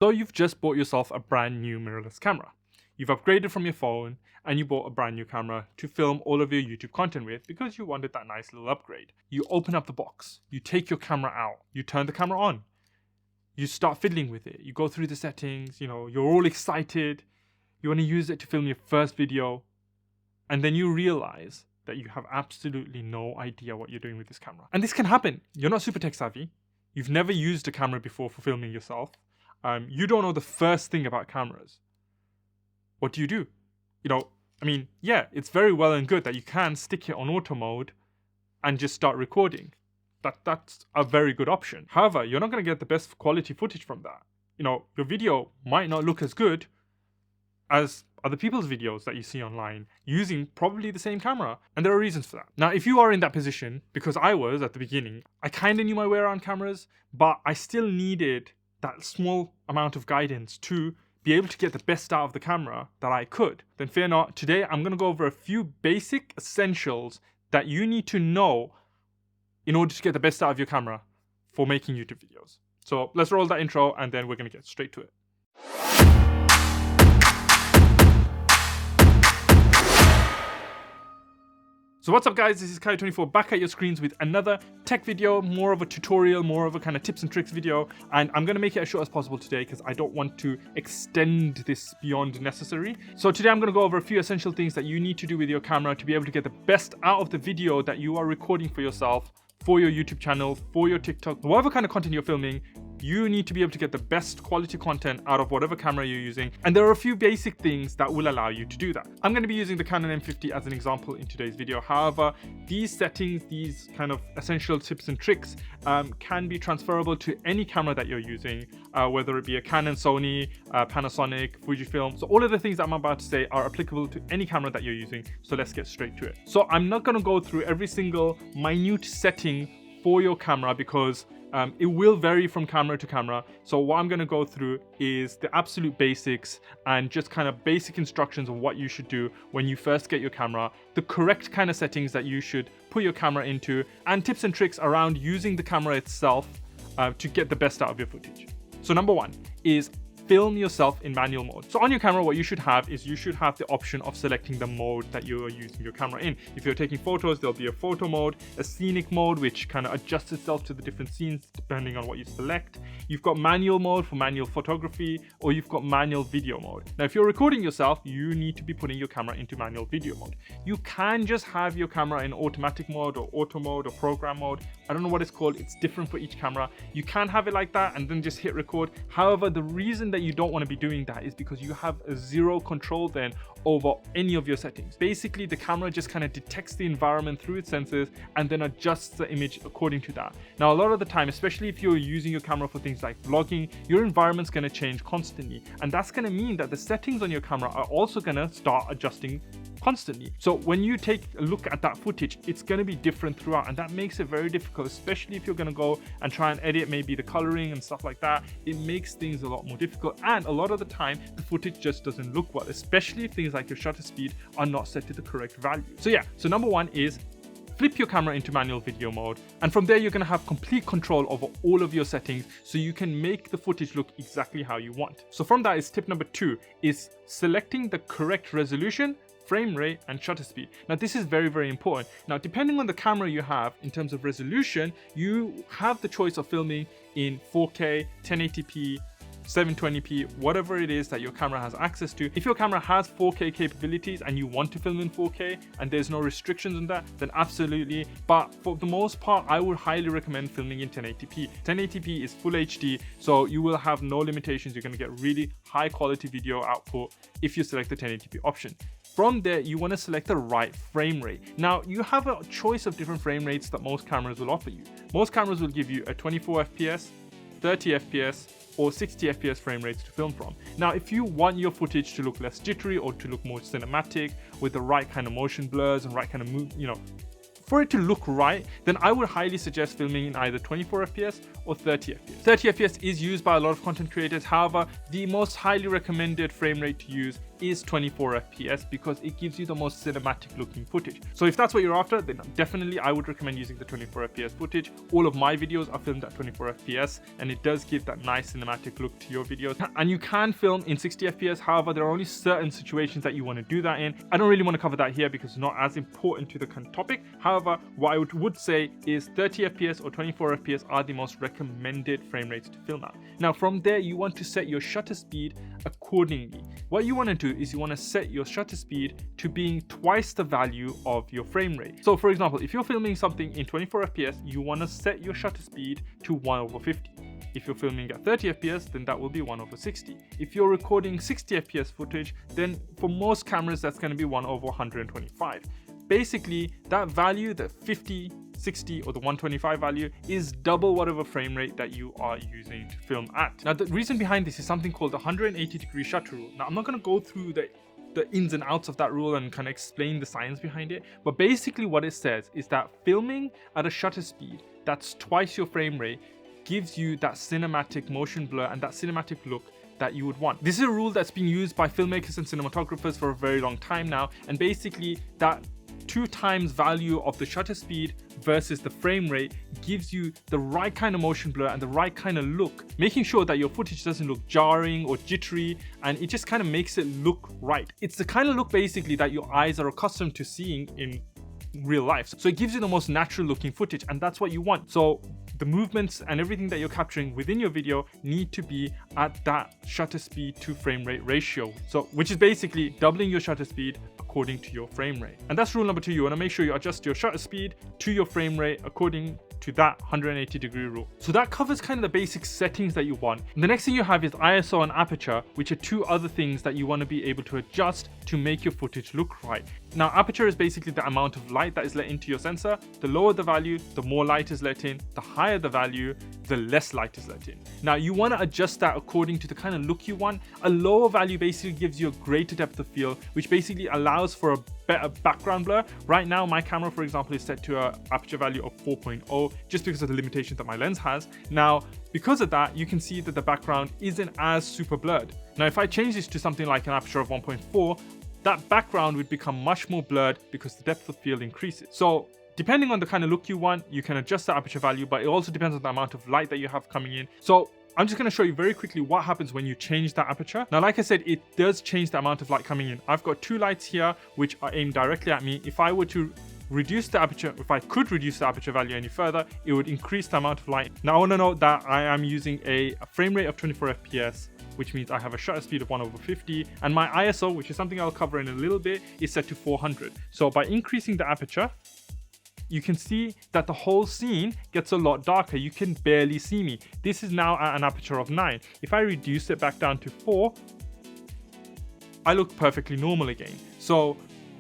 So you've just bought yourself a brand new mirrorless camera. You've upgraded from your phone and you bought a brand new camera to film all of your YouTube content with because you wanted that nice little upgrade. You open up the box, you take your camera out, you turn the camera on, you start fiddling with it, you go through the settings, you're all excited, you want to use it to film your first video, and then you realize that you have absolutely no idea what you're doing with this camera. And this can happen. You're not super tech savvy, you've never used a camera before for filming yourself. You don't know the first thing about cameras. What do you do? Yeah, it's very well and good that you can stick it on auto mode and just start recording. That's a very good option. However, you're not going to get the best quality footage from that. Your video might not look as good as other people's videos that you see online using probably the same camera. And there are reasons for that. Now, if you are in that position, because I was at the beginning, I kind of knew my way around cameras, but I still needed that small amount of guidance to be able to get the best out of the camera that I could. Then fear not, today I'm going to go over a few basic essentials that you need to know in order to get the best out of your camera for making YouTube videos. So let's roll that intro and then we're going to get straight to it. So what's up guys, this is Kai24 back at your screens with another tech video, more of a tutorial, more of a kind of tips and tricks video, and I'm going to make it as short as possible today because I don't want to extend this beyond necessary. So today I'm going to go over a few essential things that you need to do with your camera to be able to get the best out of the video that you are recording for yourself, for your YouTube channel, for your TikTok, whatever kind of content you're filming. You need to be able to get the best quality content out of whatever camera you're using. And there are a few basic things that will allow you to do that. I'm going to be using the Canon M50 as an example in today's video. However, these settings, these kind of essential tips and tricks can be transferable to any camera that you're using, whether it be a Canon, Sony, Panasonic, Fujifilm. So all of the things that I'm about to say are applicable to any camera that you're using. So let's get straight to it. So I'm not going to go through every single minute setting for your camera because it will vary from camera to camera. So what I'm going to go through is the absolute basics and just kind of basic instructions on what you should do when you first get your camera, the correct kind of settings that you should put your camera into, and tips and tricks around using the camera itself to get the best out of your footage. So number one is film yourself in manual mode. So on your camera, what you should have is you should have the option of selecting the mode that you are using your camera in. If you're taking photos, there'll be a photo mode, a scenic mode, which kind of adjusts itself to the different scenes depending on what you select. You've got manual mode for manual photography, or you've got manual video mode. Now, if you're recording yourself, you need to be putting your camera into manual video mode. You can just have your camera in automatic mode or auto mode or program mode. I don't know what it's called. It's different for each camera. You can have it like that and then just hit record. However, the reason that you don't want to be doing that is because you have zero control then over any of your settings. Basically, the camera just kind of detects the environment through its sensors and then adjusts the image according to that. Now, a lot of the time, especially if you're using your camera for things like vlogging, your environment's going to change constantly. And that's going to mean that the settings on your camera are also going to start adjusting constantly. So when you take a look at that footage, it's going to be different throughout, and that makes it very difficult, especially if you're going to go and try and edit maybe the coloring and stuff like that. It makes things a lot more difficult, and a lot of the time the footage just doesn't look well, especially if things like your shutter speed are not set to the correct value. So number one is flip your camera into manual video mode, and from there you're going to have complete control over all of your settings so you can make the footage look exactly how you want. So from that is tip number two, is selecting the correct resolution, frame rate, and shutter speed. Now this is very, very important. Now, depending on the camera you have in terms of resolution, you have the choice of filming in 4K, 1080p, 720p, whatever it is that your camera has access to. If your camera has 4K capabilities and you want to film in 4K and there's no restrictions on that, then absolutely. But for the most part, I would highly recommend filming in 1080p. 1080p is full HD, so you will have no limitations. You're going to get really high quality video output if you select the 1080p option. From there, you want to select the right frame rate. Now, you have a choice of different frame rates that most cameras will offer you. Most cameras will give you a 24 FPS, 30 FPS, or 60 FPS frame rates to film from. Now, if you want your footage to look less jittery or to look more cinematic with the right kind of motion blurs and right kind of for it to look right, then I would highly suggest filming in either 24 FPS or 30 FPS. 30 FPS is used by a lot of content creators. However, the most highly recommended frame rate to use is 24 FPS because it gives you the most cinematic looking footage. So if that's what you're after, then definitely I would recommend using the 24 FPS footage. All of my videos are filmed at 24 FPS and it does give that nice cinematic look to your videos. And you can film in 60 FPS. However, there are only certain situations that you want to do that in. I don't really want to cover that here because it's not as important to the kind of topic. However, what I would say is 30 FPS or 24 FPS are the most recommended frame rates to film at. Now from there, you want to set your shutter speed accordingly. What you want to do is you want to set your shutter speed to being twice the value of your frame rate. So for example, if you're filming something in 24 FPS, you want to set your shutter speed to 1/50. If you're filming at 30 FPS, then that will be 1/60. If you're recording 60 FPS footage, then for most cameras, that's going to be 1/125. Basically, that value, the 50, 60 or the 125 value, is double whatever frame rate that you are using to film at. Now, the reason behind this is something called the 180-degree shutter rule. Now, I'm not going to go through the ins and outs of that rule and kind of explain the science behind it, but basically what it says is that filming at a shutter speed that's twice your frame rate gives you that cinematic motion blur and that cinematic look that you would want. This is a rule that's been used by filmmakers and cinematographers for a very long time now, and basically that 2 times value of the shutter speed versus the frame rate gives you the right kind of motion blur and the right kind of look, making sure that your footage doesn't look jarring or jittery, and it just kind of makes it look right. It's the kind of look basically that your eyes are accustomed to seeing in real life. So it gives you the most natural looking footage, and that's what you want. So the movements and everything that you're capturing within your video need to be at that shutter speed to frame rate ratio. So which is basically doubling your shutter speed according to your frame rate. And that's rule number 2. You want to make sure you adjust your shutter speed to your frame rate according to that 180-degree rule. So that covers kind of the basic settings that you want. And the next thing you have is ISO and aperture, which are 2 other things that you want to be able to adjust to make your footage look right. Now, aperture is basically the amount of light that is let into your sensor. The lower the value, the more light is let in. The higher the value, the less light is let in. Now, you want to adjust that according to the kind of look you want. A lower value basically gives you a greater depth of field, which basically allows for a better background blur. Right now, my camera, for example, is set to an aperture value of 4.0 just because of the limitations that my lens has. Now, because of that, you can see that the background isn't as super blurred. Now, if I change this to something like an aperture of 1.4, that background would become much more blurred because the depth of field increases. So depending on the kind of look you want, you can adjust the aperture value, but it also depends on the amount of light that you have coming in. So I'm just going to show you very quickly what happens when you change that aperture. Now, like I said, it does change the amount of light coming in. I've got 2 lights here which are aimed directly at me. If I were to reduce the aperture, if I could reduce the aperture value any further, it would increase the amount of light. Now, I want to note that I am using a frame rate of 24 FPS, which means I have a shutter speed of 1/50, and my ISO, which is something I'll cover in a little bit, is set to 400. So by increasing the aperture, you can see that the whole scene gets a lot darker. You can barely see me. This is now at an aperture of 9. If I reduce it back down to 4, I look perfectly normal again. So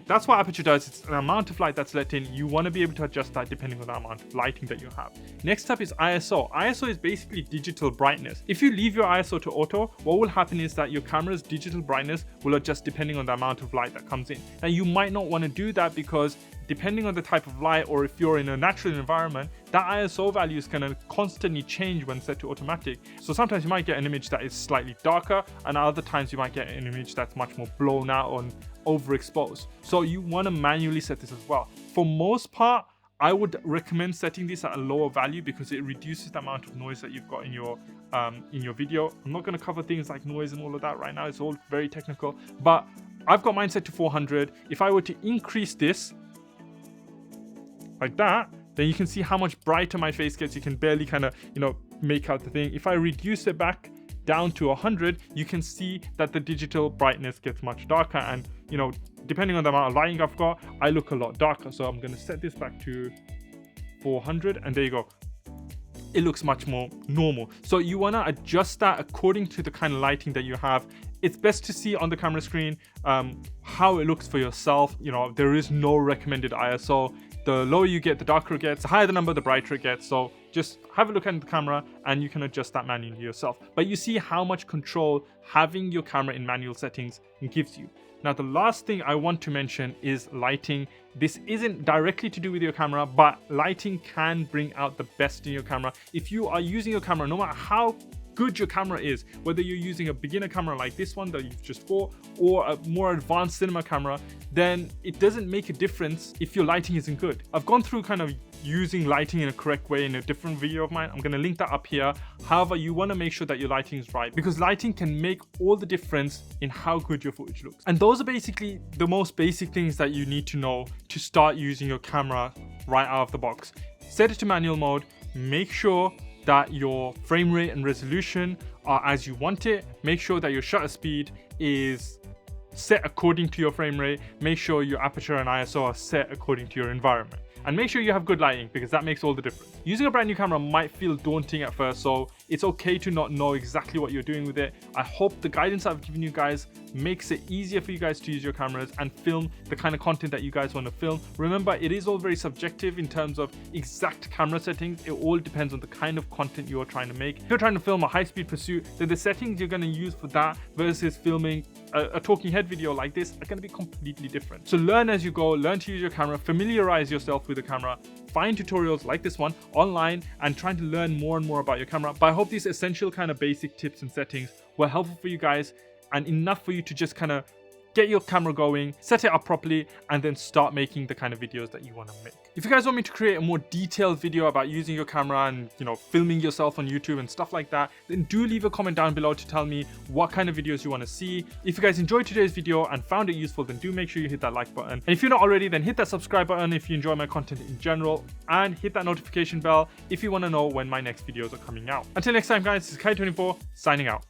that's what aperture does. It's an amount of light that's let in. You want to be able to adjust that depending on the amount of lighting that you have. Next up is ISO. ISO is basically digital brightness. If you leave your ISO to auto, what will happen is that your camera's digital brightness will adjust depending on the amount of light that comes in. Now, you might not want to do that because depending on the type of light, or if you're in a natural environment, that ISO value is going to constantly change when set to automatic. So sometimes you might get an image that is slightly darker, and other times you might get an image that's much more blown out or overexposed. So you want to manually set this as well. For most part, I would recommend setting this at a lower value because it reduces the amount of noise that you've got in your video. I'm not going to cover things like noise and all of that right now. It's all very technical, but I've got mine set to 400. If I were to increase this like that, then you can see how much brighter my face gets. You can barely kind of, make out the thing. If I reduce it back down to 100, you can see that the digital brightness gets much darker, and depending on the amount of lighting I've got, I look a lot darker. So I'm going to set this back to 400, and there you go. It looks much more normal. So you want to adjust that according to the kind of lighting that you have. It's best to see on the camera screen how it looks for yourself. There is no recommended ISO. The lower you get, the darker it gets. The higher the number, the brighter it gets. So just have a look at the camera and you can adjust that manually yourself. But you see how much control having your camera in manual settings gives you. Now, the last thing I want to mention is lighting. This isn't directly to do with your camera, but lighting can bring out the best in your camera. If you are using your camera, no matter how good your camera is, whether you're using a beginner camera like this one that you've just bought or a more advanced cinema camera, then it doesn't make a difference if your lighting isn't good. I've gone through kind of using lighting in a correct way in a different video of mine. I'm going to link that up here. However, you want to make sure that your lighting is right, because lighting can make all the difference in how good your footage looks. And those are basically the most basic things that you need to know to start using your camera right out of the box. Set it to manual mode. Make sure that your frame rate and resolution are as you want it. Make sure that your shutter speed is set according to your frame rate. Make sure your aperture and ISO are set according to your environment. And make sure you have good lighting, because that makes all the difference. Using a brand new camera might feel daunting at first, so it's okay to not know exactly what you're doing with it. I hope the guidance I've given you guys makes it easier for you guys to use your cameras and film the kind of content that you guys want to film. Remember, it is all very subjective in terms of exact camera settings. It all depends on the kind of content you're trying to make. If you're trying to film a high-speed pursuit, then the settings you're going to use for that versus filming a talking head video like this are going to be completely different. So learn as you go, learn to use your camera, familiarize yourself with the camera, find tutorials like this one online and trying to learn more and more about your camera. But I hope these essential kind of basic tips and settings were helpful for you guys and enough for you to just kind of get your camera going, set it up properly, and then start making the kind of videos that you want to make. If you guys want me to create a more detailed video about using your camera and, you know, filming yourself on YouTube and stuff like that, then do leave a comment down below to tell me what kind of videos you want to see. If you guys enjoyed today's video and found it useful, then do make sure you hit that like button. And if you're not already, then hit that subscribe button if you enjoy my content in general, and hit that notification bell if you want to know when my next videos are coming out. Until next time, guys, this is Kai24 signing out.